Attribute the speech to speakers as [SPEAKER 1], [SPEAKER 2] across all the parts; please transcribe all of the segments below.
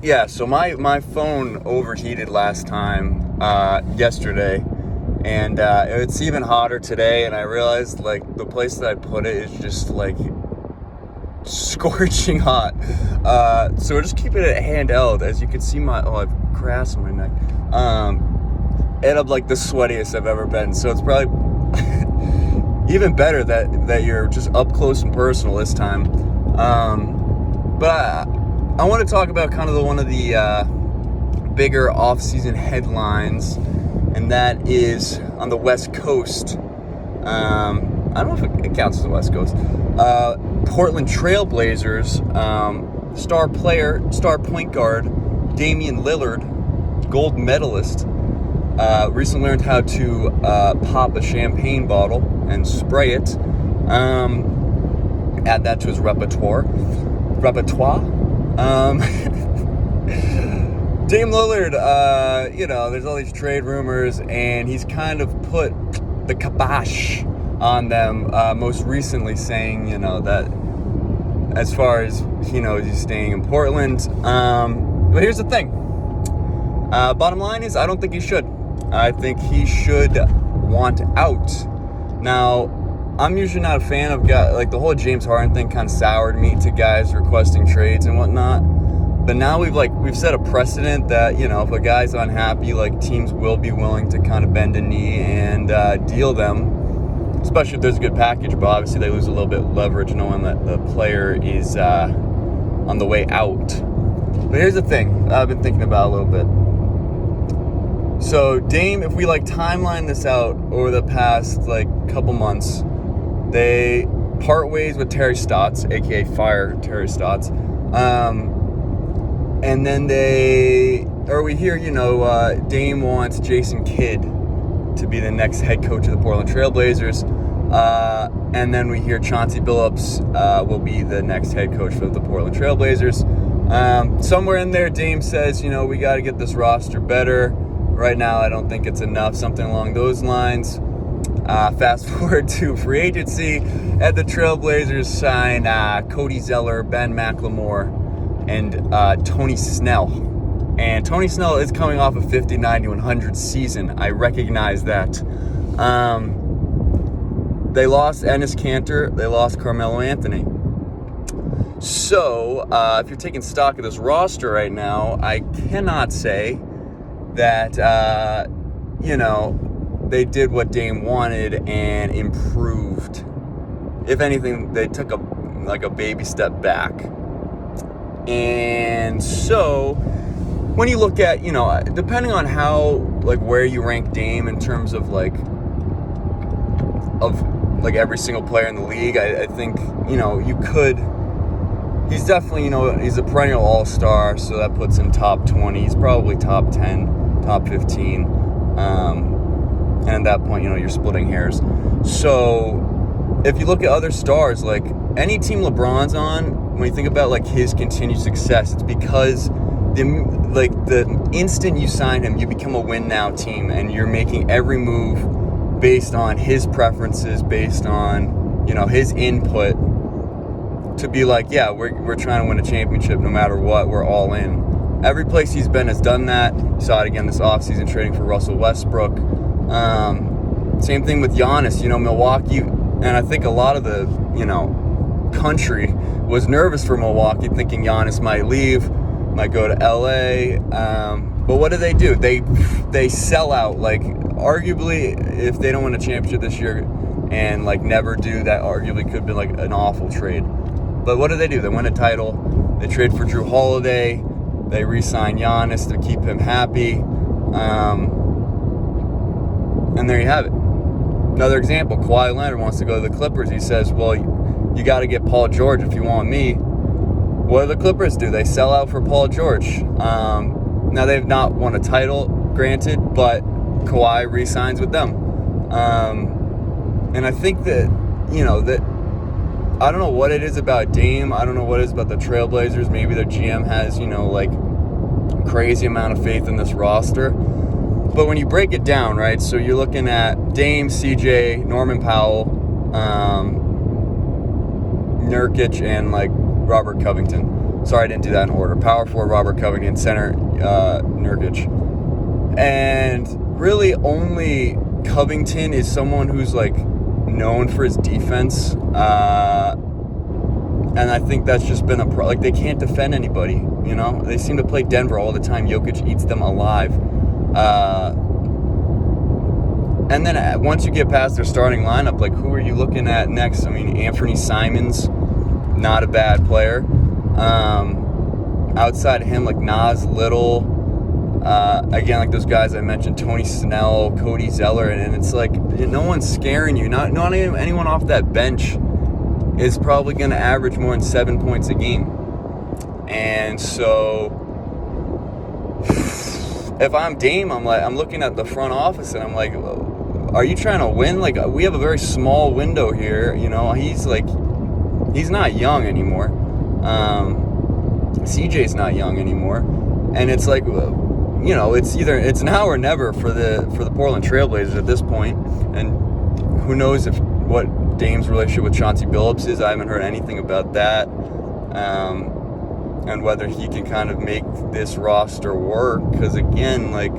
[SPEAKER 1] Yeah, so my phone overheated last time, yesterday, and it's even hotter today, and I realized, like, the place that I put it is just, like, scorching hot. So we're just keeping it handheld. As you can see, I have grass on my neck. And I'm, like, the sweatiest I've ever been, so it's probably even better that you're just up close and personal this time. But I want to talk about kind of one of the bigger off-season headlines, and that is on the West Coast. I don't know if it counts as the West Coast. Portland Trail Blazers star point guard Damian Lillard, gold medalist, recently learned how to pop a champagne bottle and spray it. Add that to his repertoire. Dame Lillard, there's all these trade rumors, and he's kind of put the kibosh on them, most recently saying, that as far as he knows, he's staying in Portland. But here's the thing. Bottom line is, I don't think he should. I think he should want out. Now, I'm usually not a fan of guys, like the whole James Harden thing kind of soured me to guys requesting trades and whatnot. But now we've set a precedent that, if a guy's unhappy, like, teams will be willing to kind of bend a knee and deal them, especially if there's a good package. But obviously they lose a little bit of leverage knowing that the player is on the way out. But here's the thing I've been thinking about a little bit. So Dame, if we timeline this out over the past couple months, they part ways with Terry Stotts, aka Fire Terry Stotts, and then we hear Dame wants Jason Kidd to be the next head coach of the Portland Trail Blazers, and then we hear Chauncey Billups will be the next head coach for the Portland Trail Blazers. Somewhere in there, Dame says, we got to get this roster better. Right now, I don't think it's enough, something along those lines. Fast forward to free agency, and the Trailblazers sign Cody Zeller, Ben McLemore, and Tony Snell. And Tony Snell is coming off a 50, 90, 100 season. I recognize that. They lost Enes Kanter. They lost Carmelo Anthony. So, if you're taking stock of this roster right now, I cannot say that, they did what Dame wanted and improved. If anything, they took a baby step back. And so, when you look at, depending on how, where you rank Dame in terms of, every single player in the league, I think, you could. He's definitely, he's a perennial all-star, so that puts him top 20. He's probably top 10, top 15. And at that point, you're splitting hairs. So if you look at other stars, any team LeBron's on, when you think about his continued success, it's because the instant you sign him, you become a win now team, and you're making every move based on his preferences, based on his input, to be we're trying to win a championship no matter what, we're all in. Every place he's been has done that. You saw it again this offseason trading for Russell Westbrook. Same thing with Giannis. Milwaukee, and I think a lot of the country was nervous for Milwaukee, thinking Giannis might leave, might go to L.A. But what do? They sell out. Arguably, if they don't win a championship this year and never do, that arguably could be an awful trade. But what do? They win a title. They trade for Drew Holiday. They re-sign Giannis to keep him happy. And there you have it. Another example, Kawhi Leonard wants to go to the Clippers. He says, well, you got to get Paul George if you want me. What do the Clippers do? They sell out for Paul George. Now, they've not won a title, granted, but Kawhi re-signs with them. And I think that, that I don't know what it is about Dame. I don't know what it is about the Trailblazers. Maybe their GM has, crazy amount of faith in this roster. But when you break it down, right, so you're looking at Dame, CJ, Norman Powell, Nurkic, and Robert Covington. Sorry, I didn't do that in order. Power forward, Robert Covington. Center, Nurkic. And really only Covington is someone who's, like, known for his defense. And I think that's just been like, they can't defend anybody, you know? They seem to play Denver all the time. Jokic eats them alive. And then once you get past their starting lineup, like, who are you looking at next? I mean, Anthony Simons, not a bad player. Outside of him, like Nas Little, again, like those guys I mentioned, Tony Snell, Cody Zeller, and it's like, no one's scaring you. Not anyone off that bench is probably going to average more than 7 points a game. And so if I'm Dame, I'm looking at the front office and I'm like, are you trying to win? Like, we have a very small window here, you know. He's not young anymore. CJ's not young anymore, and it's like, you know, it's now or never for the Portland Trailblazers at this point. And who knows what Dame's relationship with Chauncey Billups is. I haven't heard anything about that, and whether he can kind of make this roster work. Because again, like,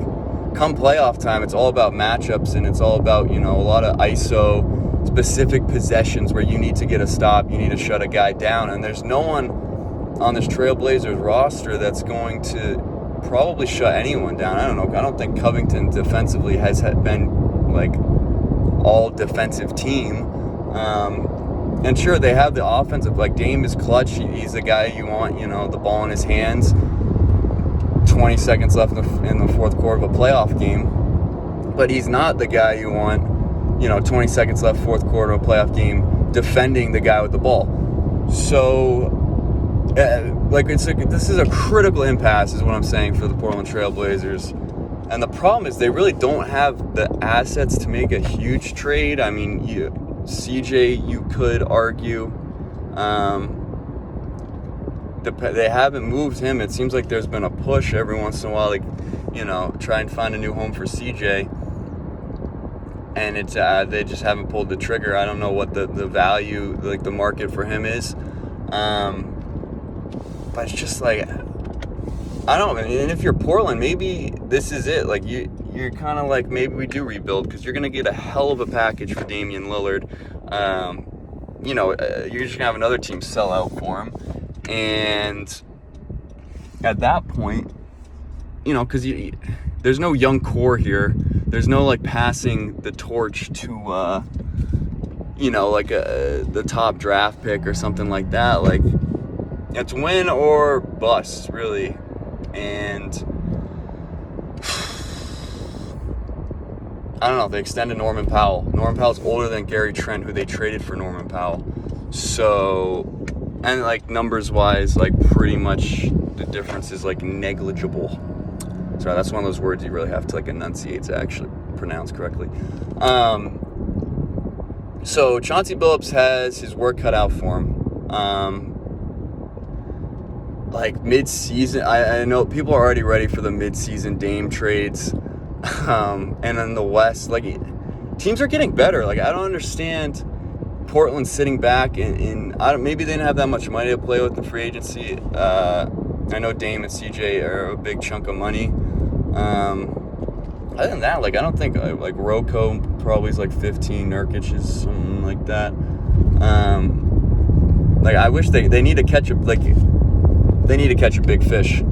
[SPEAKER 1] come playoff time, it's all about matchups, and it's all about, you know, a lot of ISO specific possessions where you need to get a stop, you need to shut a guy down, and there's no one on this Trailblazers roster that's going to probably shut anyone down. I don't know. I don't think Covington defensively has been, like, all defensive team. And sure, they have the offensive, like, Dame is clutch. He's the guy you want, you know, the ball in his hands. 20 seconds left in the fourth quarter of a playoff game. But he's not the guy you want, you know, 20 seconds left, fourth quarter of a playoff game, defending the guy with the ball. So, this is a critical impasse, is what I'm saying, for the Portland Trailblazers. And the problem is they really don't have the assets to make a huge trade. I mean, CJ, you could argue. They haven't moved him. It seems like there's been a push every once in a while, like, you know, try and find a new home for CJ. And it's they just haven't pulled the trigger. I don't know what the value, like, the market for him is. But it's just like, I don't know. And if you're Portland, maybe this is it. Like, you're kind of like, maybe we do rebuild, because you're going to get a hell of a package for Damian Lillard. You know, you're just going to have another team sell out for him. And at that point, you know, because there's no young core here. There's no, like, passing the torch to, you know, like the top draft pick or something like that. Like, it's win or bust, really. And I don't know. They extended Norman Powell. Norman Powell's older than Gary Trent, who they traded for Norman Powell. So, and, like, numbers-wise, like, pretty much the difference is, like, negligible. Sorry, that's one of those words you really have to, like, enunciate to actually pronounce correctly. So Chauncey Billups has his work cut out for him. Like, mid-season, I know people are already ready for the mid-season Dame trades. And in the West, like, teams are getting better. Like, I don't understand Portland sitting back and maybe they didn't have that much money to play with in free agency. I know Dame and CJ are a big chunk of money. Other than that, like, I don't think, like, Rocco probably is like 15, Nurkic is something like that. Like, I wish they need to catch a big fish.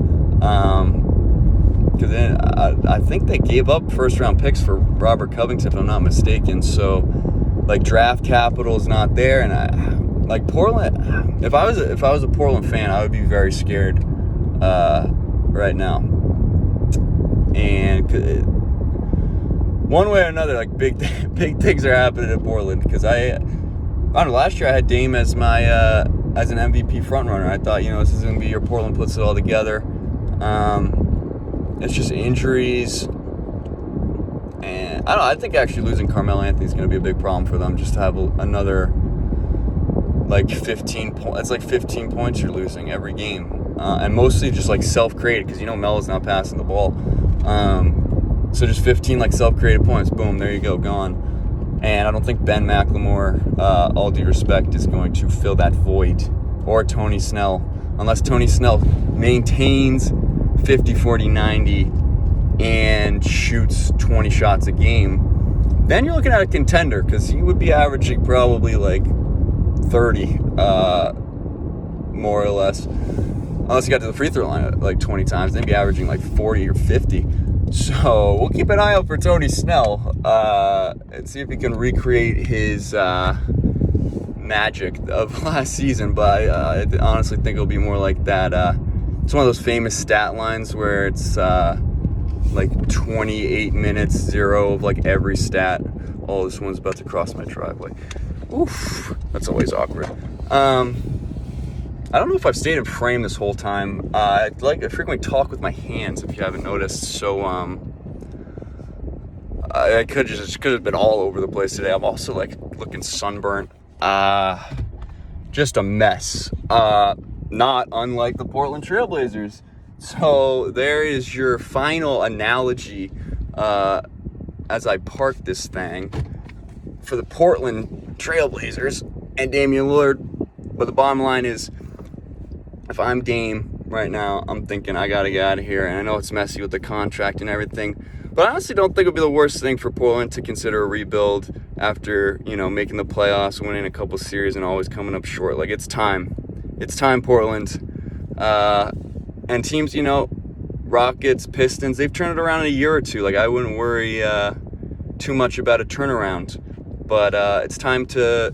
[SPEAKER 1] Because then I think they gave up first round picks for Robert Covington, if I'm not mistaken. So, like, draft capital is not there, and like, Portland. If I was a Portland fan, I would be very scared right now. And one way or another, like, big things are happening in Portland. Because I don't know. Last year I had Dame as my as an MVP frontrunner. I thought, you know, this is going to be your Portland puts it all together. It's just injuries, and I don't know. I think actually losing Carmelo Anthony is going to be a big problem for them. Just to have another, like, 15 points. It's like 15 points you're losing every game, and mostly just, like, self-created, because, you know, Melo's not passing the ball. So just 15, like, self-created points. Boom, there you go, gone. And I don't think Ben McLemore, all due respect, is going to fill that void, or Tony Snell. unless Tony Snell maintains 50, 40, 90 and shoots 20 shots a game, then you're looking at a contender, because he would be averaging probably like 30, more or less. Unless he got to the free throw line like 20 times, then he'd be averaging like 40 or 50. So we'll keep an eye out for Tony Snell and see if he can recreate his magic of last season. But I honestly think it'll be more like that. It's one of those famous stat lines where it's like 28 minutes, 0 of like every stat. Oh, this one's about to cross my driveway. Oof, that's always awkward. I don't know if I've stayed in frame this whole time. I frequently talk with my hands, if you haven't noticed. So I could have been all over the place today. I'm also like looking sunburnt. Just a mess. Not unlike the Portland Trailblazers. So there is your final analogy as I park this thing for the Portland Trailblazers and Damian Lillard. But the bottom line is, if I'm Dame right now, I'm thinking I got to get out of here. And I know it's messy with the contract and everything, but I honestly don't think it would be the worst thing for Portland to consider a rebuild after, making the playoffs, winning a couple series, and always coming up short. Like, it's time. It's time, Portland. And teams, Rockets, Pistons, they've turned it around in a year or two. Like, I wouldn't worry too much about a turnaround. But it's time to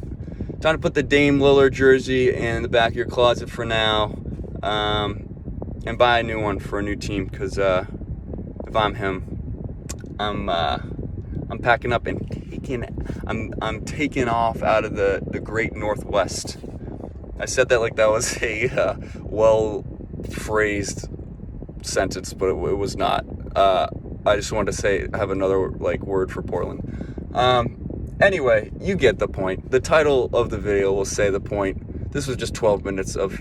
[SPEAKER 1] put the Dame Lillard jersey in the back of your closet for now, and buy a new one for a new team. Because if I'm him, I'm packing up and I'm taking off out of the great Northwest. I said that like that was a well-phrased sentence, but it was not. I just wanted to have another word for Portland. Anyway, you get the point. The title of the video will say the point. This was just 12 minutes of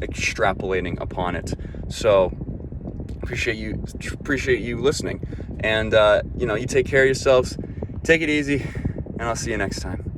[SPEAKER 1] extrapolating upon it. So appreciate you listening. And you take care of yourselves. Take it easy, and I'll see you next time.